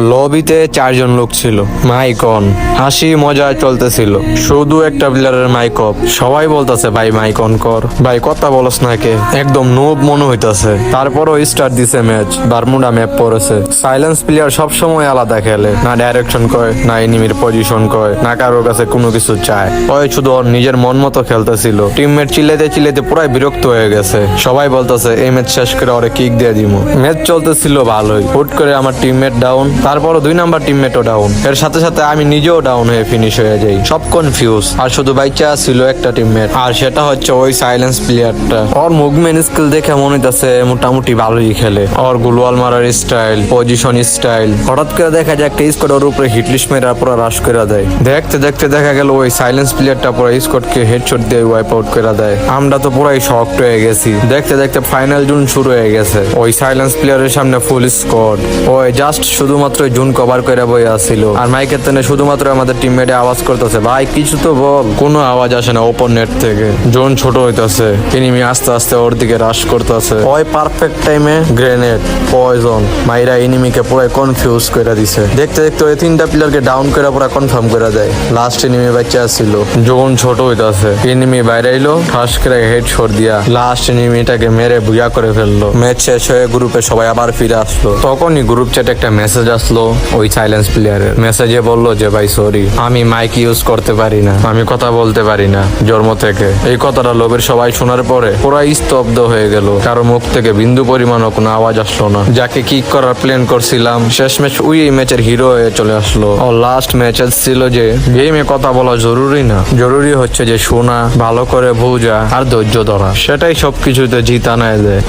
লবিতে 4 জন লোক ছিল। মাইক অন, হাসি মজা চলতেছিল। শুধু একটা প্লেয়ারের মাইক অফ। সবাই বলতেছে ভাই মাইক অন কর, ভাই কথা বলস না কে, একদম নোব মনে হইতাছে। তারপরও স্টার্ট দিছে ম্যাচ, বারমুডা ম্যাপ পড়েছে। সাইলেন্স প্লেয়ার সব সময় আলাদা খেলে, না ডাইরেকশন কয়, না এনিমির পজিশন কয়, না কারোর কাছে কোনো কিছু চায়। ওই শুধু ওর নিজের মন মতো খেলতেছিল। টিমমেট চিল্লাইতে চিল্লাইতে পুরাই বিরক্ত হয়ে গেছে। সবাই বলতেছে এই ম্যাচ শেষ করে ওরে কিক দিয়ে দিব। ম্যাচ চলতেছিল ভালোই, হুট করে আমার টিমমেট ডাউন, তারপরও 2 নাম্বার টিমমেটও ডাউন। এর সাথে সাথে আমি নিজেও ডাউন হয়ে ফিনিশ হয়ে যাই। সব কনফিউজ, আর শুধু বাইচা ছিল একটা টিমমেট, আর সেটা হচ্ছে ওই সাইলেন্স প্লেয়ারটা। ওর মুভমেন্ট স্কিল দেখে মনে হইতাছে মোটামুটি ভালোই খেলে। ওর গুলওয়াল মারার স্টাইল, পজিশন স্টাইল। হঠাৎ করে দেখা যায় একটা স্কোয়াড ওর উপরে হিটলিস্ট মেরা পুরো রাশ করে দেয়। দেখতে দেখতে দেখা গেল ওই সাইলেন্স প্লেয়ারটা পুরো স্কোয়াডকে হেডশট দিয়ে ওয়াইপ আউট করে দেয়। আমরা তো পুরাই শকড হয়ে গেছি। দেখতে দেখতে ফাইনাল জুন শুরু হয়ে গেছে। ওই সাইলেন্স প্লেয়ারের সামনে ফুল স্কোয়াড। ওই জাস্ট শুধুমাত্র জুন কভার করে বই আসছিল, আর মাইকের তেনে শুধুমাত্র আমাদের টিমমেটে আওয়াজ করতেছে ভাই কিছু তো বল। কোনো আওয়াজ আসে না ওপর নেট থেকে। জোন ছোট হইতাছে, এনিমি আস্তে আস্তে ওর দিকে রাশ করতেছে। ওই পারফেক্ট টাইমে গ্রেনেড, পয়জন মাইরা এনিমিকে পুরো কনফিউজ করে দিছে। দেখতে দেখতে ওই 3টা প্লেয়ারকে ডাউন করে পুরো কনফার্ম করে দেয়। লাস্ট এনিমি বাচ্চা আসছিল, জোন ছোট হইতাছে, এনিমি বাইরে আইলো, ঠাস করে হেডশট দিয়া লাস্ট এনিমিটাকে মেরে বুয়া করে ফেললো। ম্যাচ শেষ হয়ে গ্রুপে সবাই আবার ফিরে আসলো। তখনই গ্রুপ চ্যাটে একটা মেসেজ আসলো ওই সাইলেন্স প্লেয়ারের। মেসেজে বললো যে ভাই সরি, আমি মাইক ইউজ করতে পারি না, আমি কথা বলতে পারি না জন্ম থেকে। এই কথাটা লোবের সবাই শোনার পরে পুরো স্তব্ধ হয়ে গেল। কারো মুখ থেকে বিন্দু পরিমাণও কোনো আওয়াজ আসলো না। যাকে কিক করার প্ল্যান করছিলাম শেষ ম্যাচ ওই এই ম্যাচের হিরো হয়ে চলে আসলো। ও লাস্ট ম্যাচে ছিল যে গেমে কথা বলা জরুরি না, জরুরি হচ্ছে যে শোনা, ভালো করে বোঝা আর ধৈর্য ধরা। সেটাই সবকিছুতে জিতা নেয় দেয়।